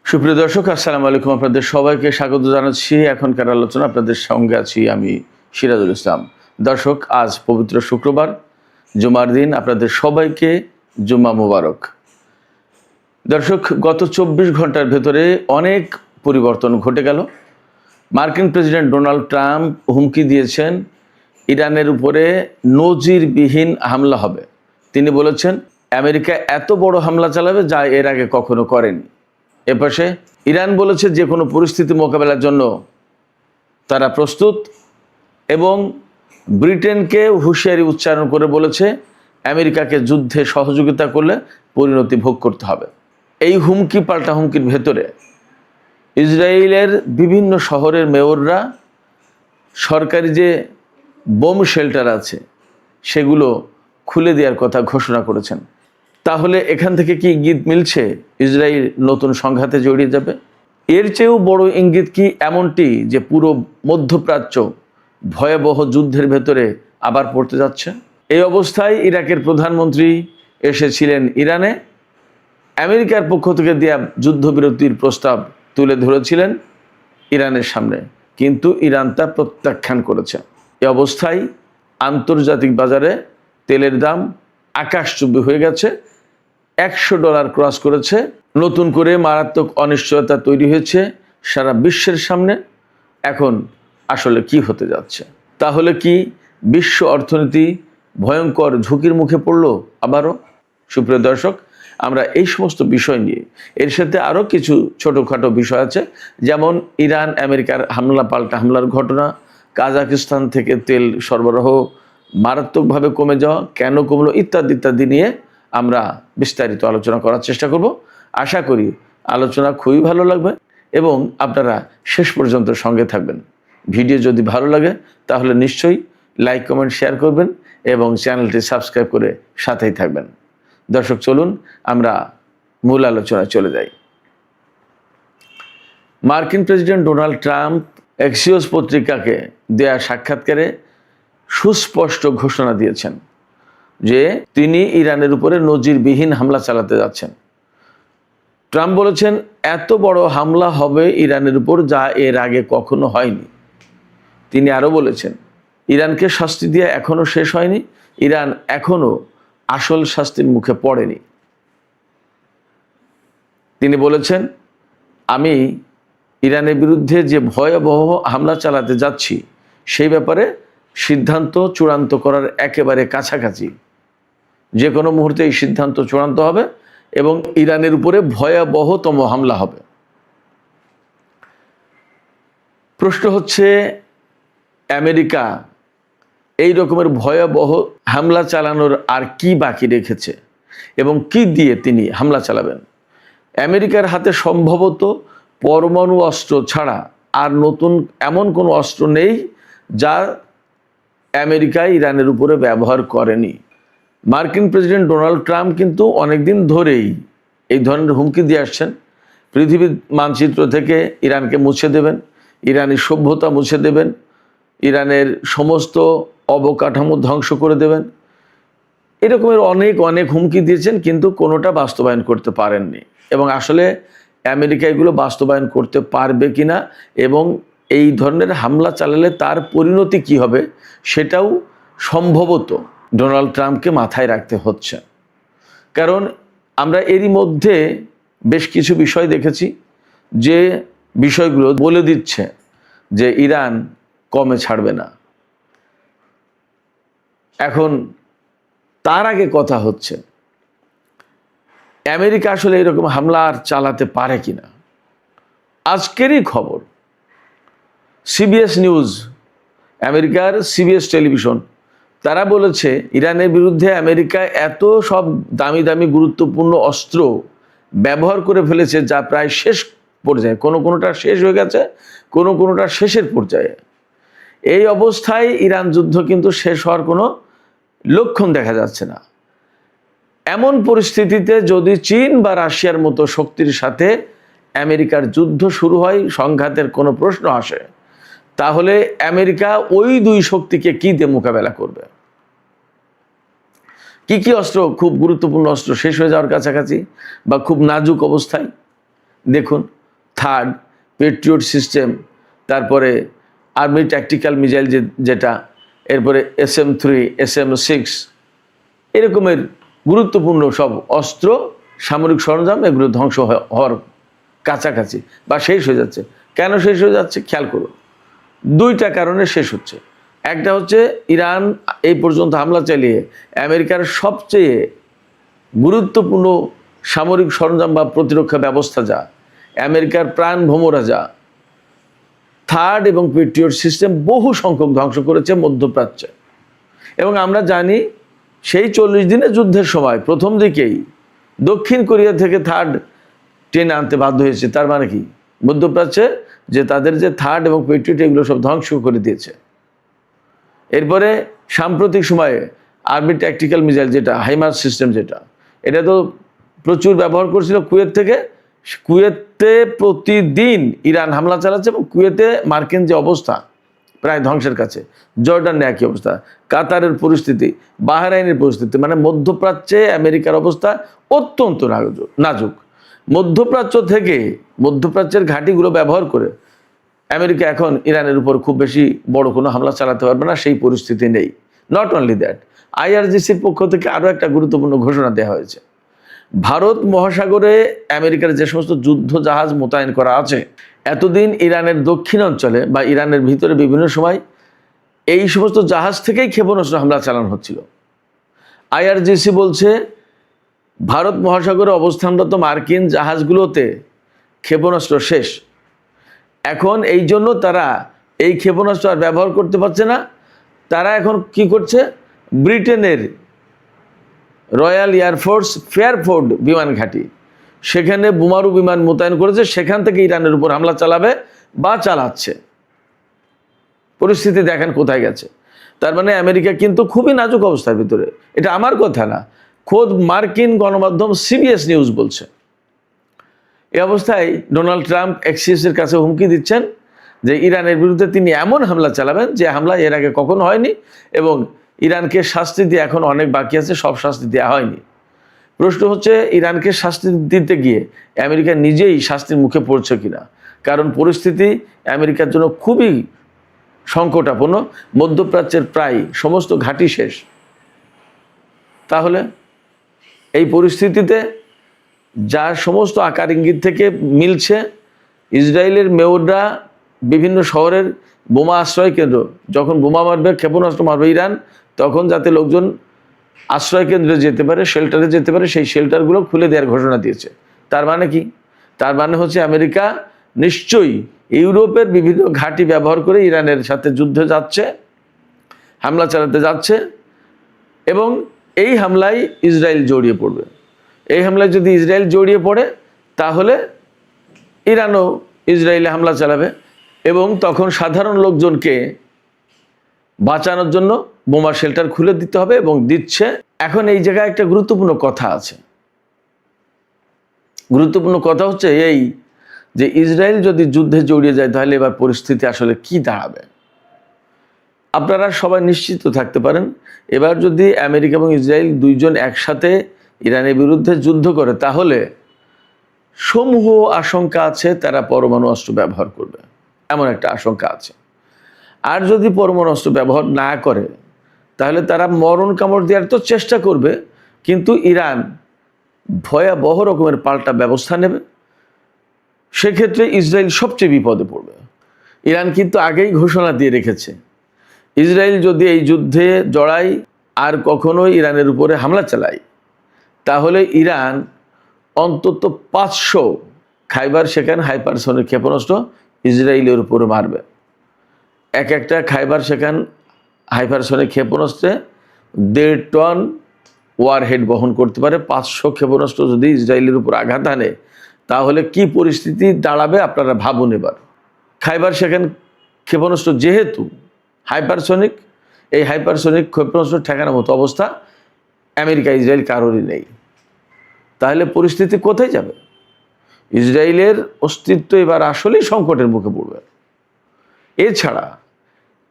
সুপ্রিয় দর্শক, আসসালামু আলাইকুম। আপনাদের সবাইকে স্বাগত জানাচ্ছি। এখনকার আলোচনা আপনাদের সঙ্গে আছি আমি সিরাজুল ইসলাম। দর্শক, আজ পবিত্র শুক্রবার, জুমার দিন। আপনাদের সবাইকে জুম্মা মুবারক। দর্শক, গত 24 ঘন্টার ভেতরে অনেক পরিবর্তন ঘটে গেল। মার্কিন প্রেসিডেন্ট ডোনাল্ড ট্রাম্প হুমকি দিয়েছেন ইরানের উপরে নজিরবিহীন হামলা হবে। তিনি বলেছেন আমেরিকা এত বড় হামলা চালাবে যা এর আগে কখনো করেনি। এপাশে ইরান বলেছে যে কোনো পরিস্থিতি মোকাবেলার জন্য তারা প্রস্তুত, এবং ব্রিটেনকে হুঁশিয়ারি উচ্চারণ করে বলেছে আমেরিকাকে যুদ্ধে সহযোগিতা করলে পরিণতি ভোগ করতে হবে। এই হুমকি পাল্টা হুমকির ভেতরে ইসরায়েলের বিভিন্ন শহরের মেয়ররা সরকারি যে বোম শেল্টার আছে সেগুলো খুলে দেওয়ার কথা ঘোষণা করেছেন। তাহলে এখান থেকে কি ইঙ্গিত মিলছে ইসরায়েল নতুন সংঘাতে জড়িয়ে যাবে? এর চেয়েও বড় ইঙ্গিত কি এমনটি যে পুরো মধ্যপ্রাচ্য ভয়াবহ যুদ্ধের ভেতরে আবার পড়তে যাচ্ছে? এই অবস্থায় ইরাকের প্রধানমন্ত্রী এসেছিলেন ইরানে। আমেরিকার পক্ষ থেকে দেয়া যুদ্ধবিরতির প্রস্তাব তুলে ধরেছিলেন ইরানের সামনে, কিন্তু ইরান তা প্রত্যাখ্যান করেছে। এই অবস্থায় আন্তর্জাতিক বাজারে তেলের দাম আকাশচুম্বী হয়ে গেছে। $100 ক্রস করেছে। নতুন করে মারাত্মক অনিশ্চয়তা তৈরি হয়েছে সারা বিশ্বের সামনে। এখন আসলে কি হতে যাচ্ছে? তাহলে কি বিশ্ব অর্থনীতি ভয়ঙ্কর ঝুঁকির মুখে পড়ল আবারও? সুপ্রিয় দর্শক, আমরা এই সমস্ত বিষয় নিয়ে, এর সাথে আরও কিছু ছোটোখাটো বিষয় আছে, যেমন ইরান আমেরিকার হামলা পাল্টা হামলার ঘটনা, কাজাকিস্তান থেকে তেল সরবরাহ মারাত্মকভাবে কমে যাওয়া, কেন কমলো, ইত্যাদি ইত্যাদি নিয়ে আমরা বিস্তারিত আলোচনা করার চেষ্টা করব। আশা করি আলোচনা খুবই ভালো লাগবে এবং আপনারা শেষ পর্যন্ত সঙ্গে থাকবেন। ভিডিও যদি ভালো লাগে তাহলে নিশ্চয়ই লাইক, কমেন্ট, শেয়ার করবেন এবং চ্যানেলটি সাবস্ক্রাইব করে সাথেই থাকবেন। দর্শক, চলুন আমরা মূল আলোচনায় চলে যাই। মার্কিন প্রেসিডেন্ট ডোনাল্ড ট্রাম্প এক্সিওস পত্রিকাকে দেয়া সাক্ষাৎকারে সুস্পষ্ট ঘোষণা দিয়েছেন যে তিনি ইরানের উপরে নজিরবিহীন হামলা চালাতে যাচ্ছেন। ট্রাম্প বলেছেন এত বড় হামলা হবে ইরানের উপর যা এর আগে কখনো হয়নি। তিনি আরও বলেছেন ইরানকে শাস্তি দিয়ে এখনও শেষ হয়নি, ইরান এখনও আসল শাস্তির মুখে পড়েনি। তিনি বলেছেন আমি ইরানের বিরুদ্ধে যে ভয়াবহ হামলা চালাতে যাচ্ছি সেই ব্যাপারে সিদ্ধান্ত চূড়ান্ত করার একেবারে কাছাকাছি। যে কোনো মুহূর্তে এই সিদ্ধান্ত চূড়ান্ত হবে এবং ইরানের উপরে ভয়াবহতম হামলা হবে। প্রশ্ন হচ্ছে আমেরিকা এই রকমের ভয়াবহ হামলা চালানোর আর কি বাকি রেখেছে এবং কি দিয়ে তিনি হামলা চালাবেন? আমেরিকার হাতে সম্ভবত পরমাণু অস্ত্র ছাড়া আর নতুন এমন কোনো অস্ত্র নেই যা আমেরিকা ইরানের উপরে ব্যবহার করেনি। মার্কিন প্রেসিডেন্ট ডোনাল্ড ট্রাম্প কিন্তু অনেকদিন ধরেই এই ধরনের হুমকি দিয়ে আসছেন। পৃথিবীর মানচিত্র থেকে ইরানকে মুছে দেবেন, ইরানি সভ্যতা মুছে দেবেন, ইরানের সমস্ত অবকাঠামো ধ্বংস করে দেবেন। এরকমের অনেক অনেক হুমকি দিয়েছেন, কিন্তু কোনোটা বাস্তবায়ন করতে পারেননি। এবং আসলে আমেরিকা এগুলো বাস্তবায়ন করতে পারবে কিনা এবং এই ধরনের হামলা চালালে তার পরিণতি কি হবে সেটাও সম্ভবত ডোনাল্ড ট্রাম্পকে মাথায় রাখতে হচ্ছে। কারণ আমরা এরই মধ্যে বেশ কিছু বিষয় দেখেছি যে বিষয়গুলো বলে দিচ্ছে যে ইরান কমে ছাড়বে না। এখন তার আগে কথা হচ্ছে আমেরিকা আসলে এরকম হামলা আর চালাতে পারে কিনা। আজকেরই খবর, সিবিএস নিউজ, আমেরিকার সিবিএস টেলিভিশন, তারা বলেছে ইরানের বিরুদ্ধে আমেরিকা এত সব দামি দামি গুরুত্বপূর্ণ অস্ত্র ব্যবহার করে ফেলেছে যা প্রায় শেষ পর্যায়ে, কোনোটা শেষ হয়ে গেছে, কোনোটা শেষের পর্যায়ে। এই অবস্থায় ইরান যুদ্ধ কিন্তু শেষ হওয়ার কোনো লক্ষণ দেখা যাচ্ছে না। এমন পরিস্থিতিতে যদি চীন বা রাশিয়ার মতো শক্তির সাথে আমেরিকার যুদ্ধ শুরু হয়, সংঘাতের কোনো প্রশ্ন আসে, তাহলে আমেরিকা ওই দুই শক্তিকে কি দিয়ে মোকাবেলা করবে? কি কি অস্ত্র খুব গুরুত্বপূর্ণ অস্ত্র শেষ হয়ে যাওয়ার কাছাকাছি বা খুব নাজুক অবস্থায়? দেখুন, থার্ড পেট্রিয়ট সিস্টেম, তারপরে আর্মি ট্যাকটিক্যাল মিসাইল যেটা, এরপরে SM-3, SM-6, এরকমের গুরুত্বপূর্ণ সব অস্ত্র, সামরিক সরঞ্জাম এগুলো ধ্বংস হওয়ার কাছাকাছি বা শেষ হয়ে যাচ্ছে। কেন শেষ হয়ে যাচ্ছে খেয়াল করুন, দুইটা কারণে শেষ হচ্ছে। একটা হচ্ছে ইরান এই পর্যন্ত হামলা চালিয়ে আমেরিকার সবচেয়ে গুরুত্বপূর্ণ সামরিক সরঞ্জাম বা প্রতিরক্ষা ব্যবস্থা যা আমেরিকার প্রাণ ভোমরা যা থার্ড এবং পেট্রিয়ট সিস্টেম বহু সংখ্যক ধ্বংস করেছে মধ্যপ্রাচ্যে। এবং আমরা জানি সেই 40 দিনের যুদ্ধের সময় প্রথম দিকেই দক্ষিণ কোরিয়া থেকে থার্ড টেনে আনতে বাধ্য হয়েছে। তার মানে কি মধ্যপ্রাচ্যে যে তাদের যে থার্ড এবং পেট্রিয়ট এগুলো সব ধ্বংস করে দিয়েছে। এরপরে সাম্প্রতিক সময়ে আর্মি ট্যাকটিক্যাল মিসাইল যেটা হাইমার্স সিস্টেম যেটা, এটা তো প্রচুর ব্যবহার করছিল কুয়েত থেকে। কুয়েতে প্রতিদিন ইরান হামলা চালাচ্ছে এবং কুয়েতে মার্কিন যে অবস্থা প্রায় ধ্বংসের কাছে, জর্ডানে একই অবস্থা, কাতারের পরিস্থিতি, বাহরাইনের পরিস্থিতি, মানে মধ্যপ্রাচ্যে আমেরিকার অবস্থা অত্যন্ত নাজুক। মধ্যপ্রাচ্যের ঘাঁটিগুলো ব্যবহার করে আমেরিকা এখন ইরানের উপর খুব বেশি বড় কোনো হামলা চালাতে পারবে না, সেই পরিস্থিতি নেই। নট অনলি দ্যাট, IRGCর পক্ষ থেকে আরও একটা গুরুত্বপূর্ণ ঘোষণা দেওয়া হয়েছে। ভারত মহাসাগরে আমেরিকার যে সমস্ত যুদ্ধ জাহাজ মোতায়েন করা আছে, এতদিন ইরানের দক্ষিণ অঞ্চলে বা ইরানের ভিতরে বিভিন্ন সময় এই সমস্ত জাহাজ থেকেই ক্ষেপণাস্ত্র হামলা চালানো হচ্ছিল। IRGC বলছে ভারত মহাসাগরে অবস্থানরত মার্কিন জাহাজগুলোতে ক্ষেপণাস্ত্র শেষ। এখন এই জন্য তারা এই ক্ষেপণাস্ত্র আর ব্যবহার করতে পারছে না। তারা এখন কি করছে, ব্রিটেনের রয়্যাল এয়ারফোর্স ফেয়ারফোর্ড বিমান ঘাঁটি, সেখানে বোমারু বিমান মোতায়েন করেছে, সেখান থেকে ইরানের উপর হামলা চালাবে বা চালাচ্ছে। পরিস্থিতি দেখেন কোথায় গেছে। তার মানে আমেরিকা কিন্তু খুবই নাজুক অবস্থার ভিতরে। এটা আমার কথা না, খোদ মার্কিন গণমাধ্যম CBS নিউজ বলছে। এই অবস্থায় ডোনাল্ড ট্রাম্প এক্সিসের কাছে হুমকি দিচ্ছেন যে ইরানের বিরুদ্ধে তিনি এমন হামলা চালাবেন যে হামলা এর আগে কখনো হয়নি, এবং ইরানকে শাস্তি দিয়ে এখন অনেক বাকি আছে, সব শাস্তি দেওয়া হয়নি। প্রশ্ন হচ্ছে ইরানকে শাস্তি দিতে গিয়ে আমেরিকা নিজেই শাস্তির মুখে পড়ছে কিনা, কারণ পরিস্থিতি আমেরিকার জন্য খুবই সংকটাপন্ন। মধ্যপ্রাচ্যের প্রায় সমস্ত ঘাঁটি শেষ। তাহলে এই পরিস্থিতিতে যা সমস্ত আকার ইঙ্গিত থেকে মিলছে, ইসরায়েলের মেয়ররা বিভিন্ন শহরের বোমা আশ্রয় কেন্দ্র, যখন বোমা মারবে, ক্ষেপণাস্ত্র মারবে ইরান, তখন যাতে লোকজন আশ্রয় কেন্দ্রে যেতে পারে, শেল্টারে যেতে পারে, সেই শেল্টারগুলো খুলে দেওয়ার ঘোষণা দিয়েছে। তার মানে কি? তার মানে হচ্ছে আমেরিকা নিশ্চয়ই ইউরোপের বিভিন্ন ঘাঁটি ব্যবহার করে ইরানের সাথে যুদ্ধে যাচ্ছে, হামলা চালাতে যাচ্ছে, এবং এই হামলায় ইসরায়েল জড়িয়ে পড়বে। এই হামলায় যদি ইসরায়েল জড়িয়ে পড়ে, তাহলে ইরানও ইসরায়েলে হামলা চালাবে, এবং তখন সাধারণ লোকজনকে বাঁচানোর জন্য বোমা শেল্টার খুলে দিতে হবে, এবং দিচ্ছে। এখন এই জায়গায় একটা গুরুত্বপূর্ণ কথা আছে। গুরুত্বপূর্ণ কথা হচ্ছে এই যে ইসরায়েল যদি যুদ্ধে জড়িয়ে যায়, তাহলে এবার পরিস্থিতি আসলে কি দাঁড়াবে। আপনারা সবাই নিশ্চিত থাকতে পারেন, এবার যদি আমেরিকা এবং ইসরায়েল দুইজন একসাথে ইরানের বিরুদ্ধে যুদ্ধ করে, তাহলে সমূহ আশঙ্কা আছে তারা পরমাণু অস্ত্র ব্যবহার করবে, এমন একটা আশঙ্কা আছে। আর যদি পরমাণু অস্ত্র ব্যবহার না করে, তাহলে তারা মরণ কামড় দেওয়ার তো চেষ্টা করবে, কিন্তু ইরান ভয়াবহ রকমের পাল্টা ব্যবস্থা নেবে। সেক্ষেত্রে ইসরায়েল সবচেয়ে বিপদে পড়বে। ইরান কিন্তু আগেই ঘোষণা দিয়ে রেখেছে, ইসরায়েল যদি এই যুদ্ধে জড়ায় আর কখনোই ইরানের উপরে হামলা চালায়, তাহলে ইরান অন্তত 500 খাইবার শেখান হাইপারসনিক ক্ষেপণাস্ত্র ইসরায়েলের উপরে মারবে। এক একটা খাইবার শেখান হাইপারসনিক ক্ষেপণাস্ত্রে 1.5 টন ওয়ারহেড বহন করতে পারে। 500 ক্ষেপণাস্ত্র যদি ইসরায়েলের উপর আঘাত আনে, তাহলে কি পরিস্থিতি দাঁড়াবে আপনারা ভাবুন। এবার খাইবার শেখান ক্ষেপণাস্ত্র যেহেতু হাইপারসনিক, এই হাইপারসনিক ক্ষেপণাস্ত্র ঠেকানোর মতো অবস্থা আমেরিকা ইসরায়েল কারোরই নেই। তাহলে পরিস্থিতি কোথায় যাবে? ইসরায়েলের অস্তিত্ব এবার আসলেই সংকটের মুখে পড়বে। এছাড়া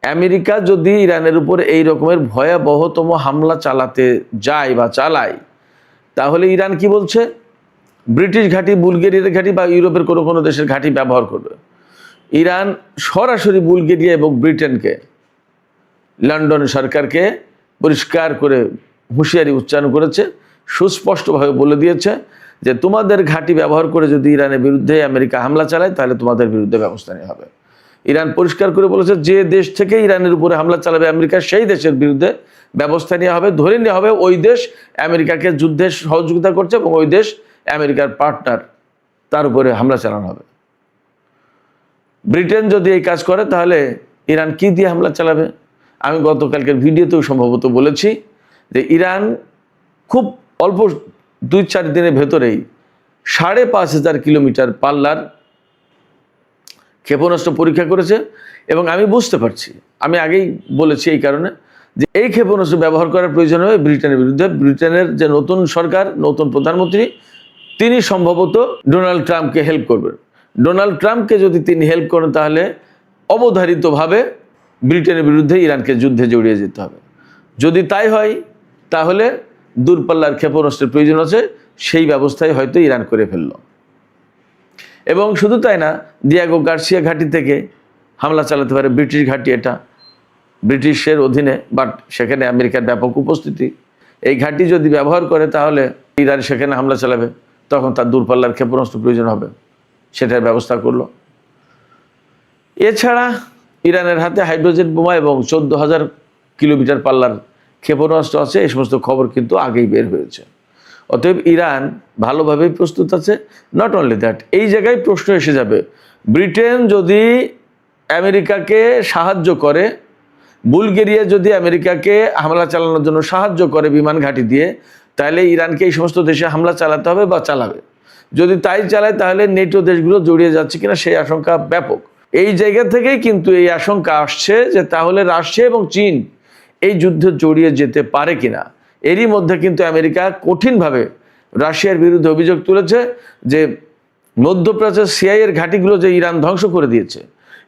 আমেরিকা যদি ইরানের উপর এই রকমের ভয়াবহতম হামলা চালাতে যায় বা চালায়, তাহলে ইরান কি বলছে, ব্রিটিশ ঘাঁটি, বুলগেরিয়ার ঘাঁটি বা ইউরোপের কোনো কোনো দেশের ঘাঁটি ব্যবহার করবে। ইরান সরাসরি বুলগেরিয়া এবং ব্রিটেনকে, লন্ডন সরকারকে পরিষ্কার করে হুঁশিয়ারি উচ্চারণ করেছে, সুস্পষ্টভাবে বলে দিয়েছে যে তোমাদের ঘাঁটি ব্যবহার করে যদি ইরানের বিরুদ্ধে আমেরিকা হামলা চালায় তাহলে তোমাদের বিরুদ্ধে ব্যবস্থা নেওয়া হবে। ইরান পরিষ্কার করে বলেছে যে দেশ থেকে ইরানের উপরে হামলা চালাবে আমেরিকা, সেই দেশের বিরুদ্ধে ব্যবস্থা নেওয়া হবে, ধরে নেওয়া হবে ওই দেশ আমেরিকাকে যুদ্ধে সহযোগিতা করছে এবং ওই দেশ আমেরিকার পার্টনার, তার উপরে হামলা চালানো হবে। ব্রিটেন যদি এই কাজ করে তাহলে ইরান কি দিয়ে হামলা চালাবে? আমি গতকালকের ভিডিওতেও সম্ভবত বলেছি যে ইরান খুব অল্প 2-4 দিনের ভেতরেই 5,500 কিলোমিটার পাল্লার ক্ষেপণাস্ত্র পরীক্ষা করেছে। এবং আমি বুঝতে পারছি, আমি আগেই বলেছি এই কারণে যে এই ক্ষেপণাস্ত্র ব্যবহার করার প্রয়োজন হবে ব্রিটেনের বিরুদ্ধে। ব্রিটেনের যে নতুন সরকার, নতুন প্রধানমন্ত্রী, তিনি সম্ভবত ডোনাল্ড ট্রাম্পকে হেল্প করবেন। ডোনাল্ড ট্রাম্পকে যদি তিনি হেল্প করেন তাহলে অবধারিতভাবে ব্রিটেনের বিরুদ্ধে ইরানকে যুদ্ধে জড়িয়ে যেতে হবে। যদি তাই হয় তাহলে দূরপাল্লার ক্ষেপণাস্ত্রের প্রয়োজন আছে, সেই ব্যবস্থাই হয়তো ইরান করে ফেলল। এবং শুধু তাই না, দিয়াগো গার্সিয়া ঘাঁটি থেকে হামলা চালাতে পারে। ব্রিটিশ ঘাঁটি, এটা ব্রিটিশের অধীনে, বাট সেখানে আমেরিকার ব্যাপক উপস্থিতি। এই ঘাঁটি যদি ব্যবহার করে তাহলে ইরান সেখানে হামলা চালাবে, তখন তার দূরপাল্লার ক্ষেপণাস্ত্র প্রয়োজন হবে, সেটার ব্যবস্থা করলো। এছাড়া ইরানের হাতে হাইড্রোজেন বোমা এবং 14,000 কিলোমিটার পাল্লার ক্ষেপণাস্ত্র আছে, এই সমস্ত খবর কিন্তু আগেই বের হয়েছে। অতএব ইরান ভালোভাবেই প্রস্তুত আছে। নট অনলি দ্যাট, এই জায়গায় প্রশ্ন এসে যাবে, ব্রিটেন যদি আমেরিকাকে সাহায্য করে, বুলগেরিয়া যদি আমেরিকাকে হামলা চালানোর জন্য সাহায্য করে বিমান ঘাঁটি দিয়ে, তাহলে ইরানকে এই সমস্ত দেশে হামলা চালাতে হবে বা চালাবে। যদি তাই চালায় তাহলে নেটো দেশগুলো জড়িয়ে যাচ্ছে কিনা সেই আশঙ্কা ব্যাপক। এই জায়গা থেকেই কিন্তু এই আশঙ্কা আসছে যে তাহলে রাশিয়া এবং চীন এই যুদ্ধে জড়িয়ে যেতে পারে কিনা। এরই মধ্যে কিন্তু আমেরিকা কঠিনভাবে রাশিয়ার বিরুদ্ধে অভিযোগ তুলেছে যে মধ্যপ্রাচ্যের সিআইএর ঘাঁটিগুলো যে ইরান ধ্বংস করে দিয়েছে।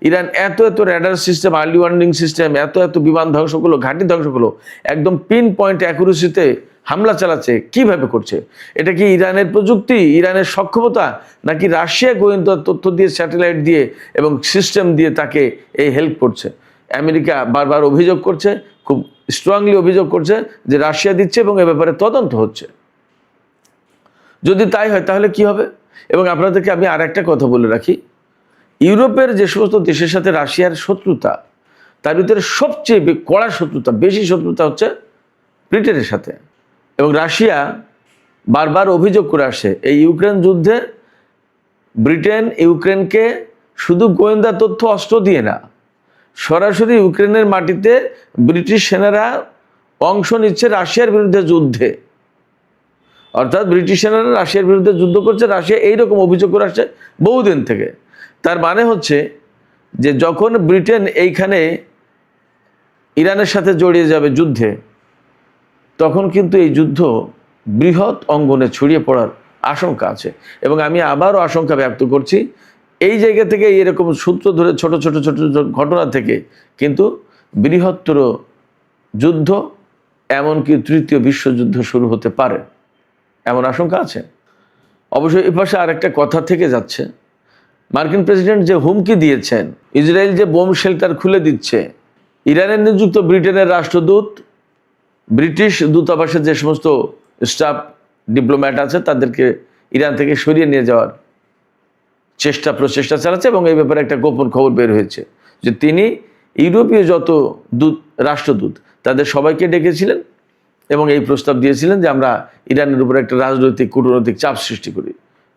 ইরান এত এত radar system, early warning system, এত এত বিমান ধ্বংস করলো, ঘাঁটি ধ্বংস করলো, একদম পিন পয়েন্ট অ্যাকুরেসিতে হামলা চালাচ্ছে। কিভাবে করছে? এটা কি ইরানের প্রযুক্তি, ইরানের সক্ষমতা, নাকি রাশিয়া গোয়েন্দা তথ্য দিয়ে, স্যাটেলাইট দিয়ে এবং সিস্টেম দিয়ে তাকে এই হেল্প করছে? আমেরিকা বারবার অভিযোগ করছে, খুব স্ট্রংলি অভিযোগ করছে যে রাশিয়া দিচ্ছে এবং এ ব্যাপারে তদন্ত হচ্ছে। যদি তাই হয় তাহলে কি হবে? এবং আপনাদেরকে আমি আর একটা কথা বলে রাখি, ইউরোপের যে সমস্ত দেশের সাথে রাশিয়ার শত্রুতা, তার ভিতরে সবচেয়ে কড়া শত্রুতা, বেশি শত্রুতা হচ্ছে ব্রিটেনের সাথে। এবং রাশিয়া বারবার অভিযোগ করে আসে এই ইউক্রেন যুদ্ধে ব্রিটেন ইউক্রেনকে শুধু গোয়েন্দা তথ্য, অস্ত্র দিয়ে না, সরাসরি ইউক্রেনের মাটিতে ব্রিটিশ সেনারা অংশ নিচ্ছে রাশিয়ার বিরুদ্ধে যুদ্ধে। অর্থাৎ ব্রিটিশ সেনারা রাশিয়ার বিরুদ্ধে যুদ্ধ করছে, রাশিয়া এইরকম অভিযোগ করে আসছে বহুদিন থেকে। তার মানে হচ্ছে যে যখন ব্রিটেন এইখানে ইরানের সাথে জড়িয়ে যাবে যুদ্ধে, তখন কিন্তু এই যুদ্ধ বৃহৎ অঙ্গনে ছড়িয়ে পড়ার আশঙ্কা আছে। এবং আমি আবারও আশঙ্কা ব্যক্ত করছি, এই জায়গা থেকে এরকম সূত্র ধরে ছোট ছোট ছোট ঘটনা থেকে কিন্তু বৃহত্তর যুদ্ধ, এমনকি তৃতীয় বিশ্বযুদ্ধ শুরু হতে পারে, এমন আশঙ্কা আছে। অবশ্যই এ পাশে আরেকটা কথা থেকে যাচ্ছে, মার্কিন প্রেসিডেন্ট যে হুমকি দিয়েছেন, ইসরায়েল যে বোম শেল্টার খুলে দিচ্ছে, ইরানের নিযুক্ত ব্রিটেনের রাষ্ট্রদূত ব্রিটিশ দূতাবাসের যে সমস্ত স্টাফ, ডিপ্লোম্যাট আছে, তাদেরকে ইরান থেকে সরিয়ে নিয়ে যাওয়ার প্রচেষ্টা চালাচ্ছে। এবং এই ব্যাপারে একটা গোপন খবর বের হয়েছে যে তিনি ইউরোপীয় যত রাষ্ট্রদূত তাদের সবাইকে ডেকেছিলেন এবং এই প্রস্তাব দিয়েছিলেন যে আমরা ইরানের উপর একটা রাজনৈতিক, কূটনৈতিক চাপ সৃষ্টি করি,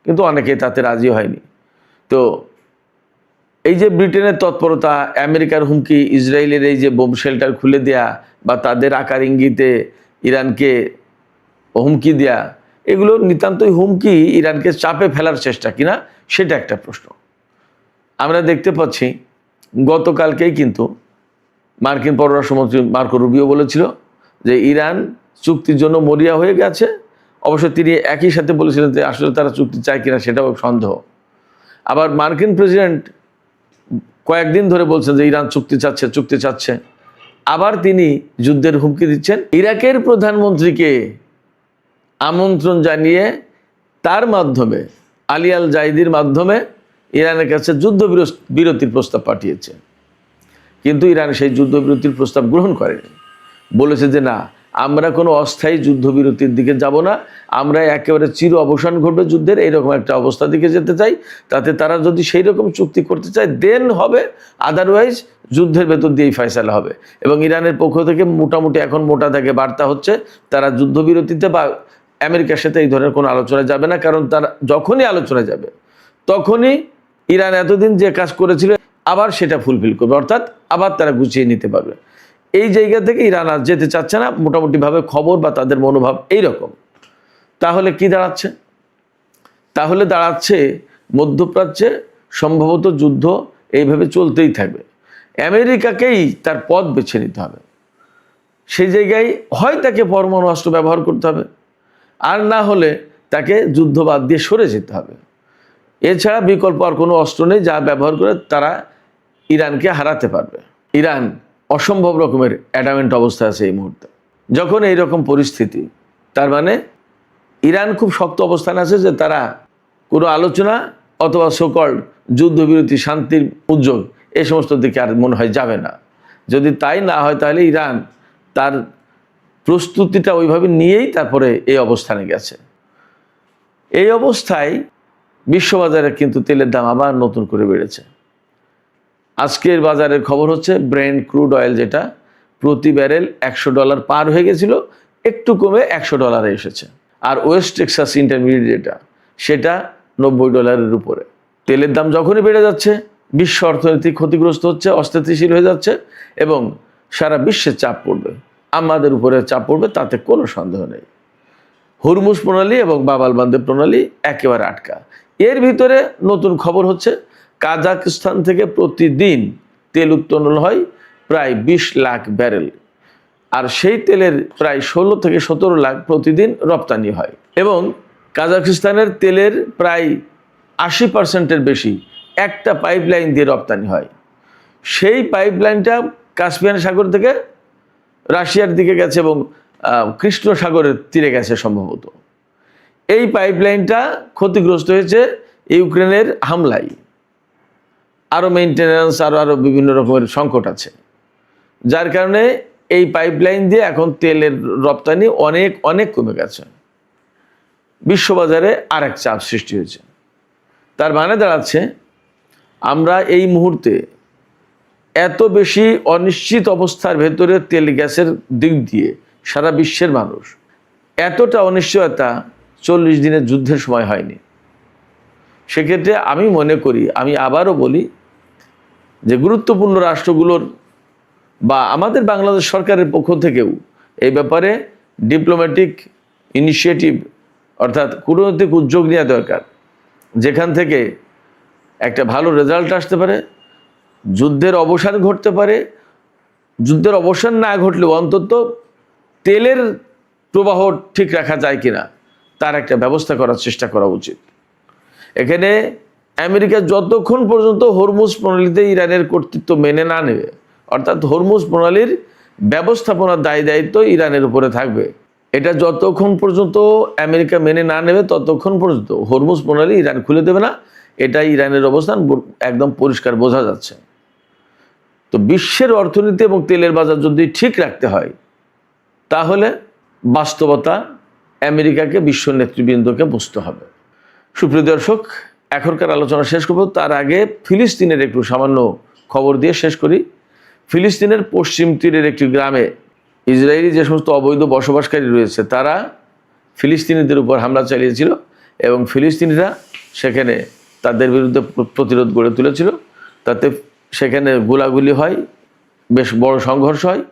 কিন্তু অনেকেই তাতে রাজি হয়নি। তো এই যে ব্রিটেনের তৎপরতা, আমেরিকার হুমকি, ইসরায়েলের এই যে বোম শেল্টার খুলে দেয়া বা তাদের আকার ইঙ্গিতে ইরানকে হুমকি দেয়া, এগুলো নিতান্তই হুমকি, ইরানকে চাপে ফেলার চেষ্টা কিনা সেটা একটা প্রশ্ন। আমরা দেখতে পাচ্ছি গতকালকেই কিন্তু মার্কিন পররাষ্ট্রমন্ত্রী মার্কো রুবিও বলেছিল যে ইরান চুক্তির জন্য মরিয়া হয়ে গেছে। অবশ্য তিনি একই সাথে বলেছিলেন যে আসলে তারা চুক্তি চায় কিনা সেটাও সন্দেহ। আবার মার্কিন প্রেসিডেন্ট কয়েকদিন ধরে বলছেন যে ইরান চুক্তি চাচ্ছে। আবার তিনি যুদ্ধের হুমকি দিচ্ছেন। ইরাকের প্রধানমন্ত্রীকে আমন্ত্রণ জানিয়ে তার মাধ্যমে আলী আল জাইদির মাধ্যমে ইরানের কাছে বিরতির প্রস্তাব পাঠিয়েছে, কিন্তু ইরান সেই যুদ্ধবিরতির প্রস্তাব গ্রহণ করেনি। বলেছে যে না, আমরা কোনো অস্থায়ী যুদ্ধবিরতির দিকে যাব না, আমরা একেবারে চির অবসান ঘটবে যুদ্ধের এইরকম একটা অবস্থার দিকে যেতে চাই। তাতে তারা যদি সেই রকম চুক্তি করতে চায় দেন হবে, আদারওয়াইজ যুদ্ধের ভেতর দিয়েই ফয়সালা হবে। এবং ইরানের পক্ষ থেকে মোটামুটি এখন মোটা থেকে বার্তা হচ্ছে তারা যুদ্ধবিরতিতে বা আমেরিকার সাথে এই ধরনের কোনো আলোচনা যাবে না, কারণ তারা যখনই আলোচনা যাবে তখনই ইরান এতদিন যে কাজ করেছিল আবার সেটা ফুলফিল করবে, অর্থাৎ আবার তারা গুছিয়ে নিতে পারবে। এই জায়গা থেকে ইরান আর যেতে চাচ্ছে না, মোটামুটিভাবে খবর বা তাদের মনোভাব এইরকম। তাহলে কি দাঁড়াচ্ছে? তাহলে দাঁড়াচ্ছে মধ্যপ্রাচ্যে সম্ভবত যুদ্ধ এইভাবে চলতেই থাকবে। আমেরিকাকেই তার পথ বেছে নিতে হবে। সেই জায়গায় হয় তাকে পরমাণু অস্ত্র ব্যবহার করতে হবে, আর না হলে তাকে যুদ্ধ বাদ দিয়ে সরে যেতে হবে। এছাড়া বিকল্প আর কোনো অস্ত্র নেই যা ব্যবহার করে তারা ইরানকে হারাতে পারবে। ইরান অসম্ভব রকমের অ্যাডামেন্ট অবস্থায় আছে এই মুহূর্তে। যখন এই রকম পরিস্থিতি, তার মানে ইরান খুব শক্ত অবস্থানে আছে যে তারা কোনো আলোচনা অথবা সোকল্ড যুদ্ধবিরতি, শান্তির উদ্যোগ এই সমস্ত দিকে আর মনে হয় যাবে না। যদি তাই না হয় তাহলে ইরান তার প্রস্তুতিটা ওইভাবে নিয়েই তারপরে এই অবস্থানে গেছে। এই অবস্থায় বিশ্ববাজারে কিন্তু তেলের দাম আবার নতুন করে বেড়েছে। আজকের বাজারের খবর হচ্ছে ব্রেন্ট ক্রুড অয়েল যেটা প্রতি ব্যারেল $100 পার হয়ে গেছিল, একটু কমে $100 এসেছে। আর ওয়েস্ট টেক্সাস ইন্টারমিডিয়েট যেটা সেটা $90 উপরে। তেলের দাম যখনই বেড়ে যাচ্ছে বিশ্ব অর্থনীতি ক্ষতিগ্রস্ত হচ্ছে, অস্থিতিশীল হয়ে যাচ্ছে এবং সারা বিশ্বের চাপ পড়বে, আমাদের উপরে চাপ পড়বে, তাতে কোনো সন্দেহ নেই। হরমুজ প্রণালী এবং বাব আল মানদেব প্রণালী একেবারে আটকা। এর ভিতরে নতুন খবর হচ্ছে কাজাখস্তান থেকে প্রতিদিন তেল উত্তোলন হয় প্রায় 20 লাখ ব্যারেল, আর সেই তেলের প্রায় 16 থেকে 17 লাখ প্রতিদিন রপ্তানি হয়। এবং কাজাখস্তানের তেলের প্রায় 80% বেশি একটা পাইপলাইন দিয়ে রপ্তানি হয়। সেই পাইপলাইনটা কাস্পিয়ান সাগর থেকে রাশিয়ার দিকে গেছে এবং কৃষ্ণ সাগরের তীরে গেছে সম্ভবত। এই পাইপলাইনটা ক্ষতিগ্রস্ত হয়েছে ইউক্রেনের হামলায়, আরও মেনটেন্যান্স আরও বিভিন্ন রকমের সংকট আছে, যার কারণে এই পাইপলাইন দিয়ে এখন তেলের রপ্তানি অনেক অনেক কমে গেছে। বিশ্ববাজারে আর এক চাপ সৃষ্টি হয়েছে। তার মানে দাঁড়াচ্ছে আমরা এই মুহূর্তে এত বেশি অনিশ্চিত অবস্থার ভেতরে তেল গ্যাসের দিক দিয়ে সারা বিশ্বের মানুষ, এতটা অনিশ্চয়তা 40 দিনের যুদ্ধের সময় হয়নি। সেক্ষেত্রে আমি মনে করি, আমি আবারও বলি যে গুরুত্বপূর্ণ রাষ্ট্রগুলোর বা আমাদের বাংলাদেশ সরকারের পক্ষ থেকেও এই ব্যাপারে ডিপ্লোম্যাটিক ইনিশিয়েটিভ অর্থাৎ কূটনৈতিক উদ্যোগ নেওয়া দরকার, যেখান থেকে একটা ভালো রেজাল্ট আসতে পারে, যুদ্ধের অবসান ঘটতে পারে। যুদ্ধের অবসান না ঘটলেও অন্তত তেলের প্রবাহ ঠিক রাখা যায় কিনা তার একটা ব্যবস্থা করার চেষ্টা করা উচিত। এখানে আমেরিকা যতক্ষণ পর্যন্ত হরমুজ প্রণালীতে ইরানের কর্তৃত্ব মেনে না নেবে, অর্থাৎ হরমুজ প্রণালীর ব্যবস্থাপনার দায় দায়িত্ব ইরানের উপরে থাকবে, এটা যতক্ষণ পর্যন্ত আমেরিকা মেনে না নেবে ততক্ষণ পর্যন্ত হরমুজ প্রণালী ইরান খুলে দেবে না। এটা ইরানের অবস্থান একদম পরিষ্কার বোঝা যাচ্ছে। তো বিশ্বের অর্থনীতি এবং তেলের বাজার যদি ঠিক রাখতে হয় তাহলে বাস্তবতা আমেরিকাকে, বিশ্ব নেতৃবৃন্দকে বুঝতে হবে। সুপ্রিয় দর্শক, এখনকার আলোচনা শেষ করব, তার আগে ফিলিস্তিনের একটু সামান্য খবর দিয়ে শেষ করি। ফিলিস্তিনের পশ্চিম তীরের একটি গ্রামে ইসরায়েলি যে সমস্ত অবৈধ বসবাসকারী রয়েছে তারা ফিলিস্তিনিদের উপর হামলা চালিয়েছিল এবং ফিলিস্তিনিরা সেখানে তাদের বিরুদ্ধে প্রতিরোধ গড়ে তুলেছিল। তাতে সেখানে গোলাগুলি হয়, বেশ বড় সংঘর্ষ হয়।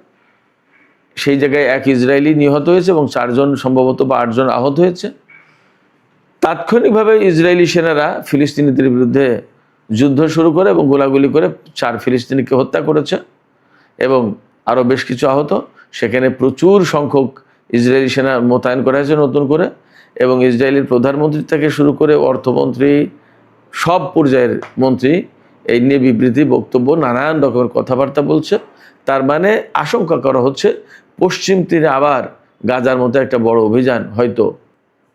সেই জায়গায় এক ইসরায়েলি নিহত হয়েছে এবং 4 জন সম্ভবত বা 8 জন আহত হয়েছে। তাৎক্ষণিকভাবে ইসরায়েলি সেনারা ফিলিস্তিনিদের বিরুদ্ধে যুদ্ধ শুরু করে এবং গোলাগুলি করে 4 ফিলিস্তিনিকে হত্যা করেছে এবং আরও বেশ কিছু আহত। সেখানে প্রচুর সংখ্যক ইসরায়েলি সেনা মোতায়েন করা হয়েছে নতুন করে এবং ইসরায়েলের প্রধানমন্ত্রী থেকে শুরু করে অর্থমন্ত্রী, সব পর্যায়ের মন্ত্রী এই নিয়ে বিবৃতি, বক্তব্য, নানান রকমের কথাবার্তা বলছে। তার মানে আশঙ্কা করা হচ্ছে পশ্চিম তীরে আবার গাজার মতো একটা বড় অভিযান হয়তো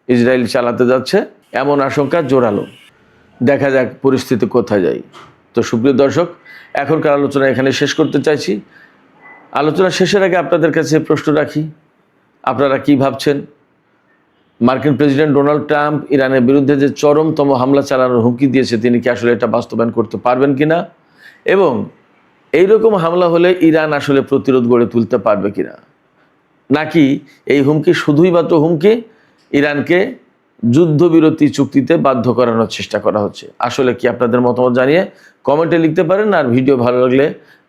ইসরায়েল চালাতে যাচ্ছে এমন আশঙ্কা জোরালো। দেখা যাক পরিস্থিতি কোথায় যায়। তো সুপ্রিয় দর্শক, এখনকার আলোচনা এখানে শেষ করতে চাইছি। আলোচনা শেষের আগে আপনাদের কাছে প্রশ্ন রাখি, আপনারা কি ভাবছেন? মার্কিন প্রেসিডেন্ট ডোনাল্ড ট্রাম্প ইরানের বিরুদ্ধে যে চরমতম হামলা চালানোর হুমকি দিয়েছে, তিনি কি আসলে এটা বাস্তবায়ন করতে পারবেন কিনা, এবং এইরকম হামলা হলে ইরান আসলে প্রতিরোধ গড়ে তুলতে পারবে কিনা, নাকি এই হুমকি শুধুই মাত্র হুমকি, ইরানকে যুদ্ধবিরতি চুক্তিতে বাধ্য করানোর চেষ্টা করা হচ্ছে? আসলে কি আপনাদের মতামত জানিয়ে কমেন্টে লিখতে পারেন। আর ভিডিও ভালো লাগলে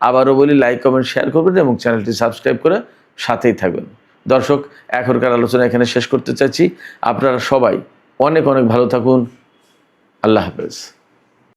আবারও বলি, লাইক কমেন্ট শেয়ার করবেন এবং চ্যানেলটি সাবস্ক্রাইব করে সাথেই থাকবেন। দর্শক, এখনকার আলোচনা এখানে শেষ করতে চাইছি। আপনারা সবাই অনেক অনেক ভালো থাকুন। আল্লাহ হাফেজ।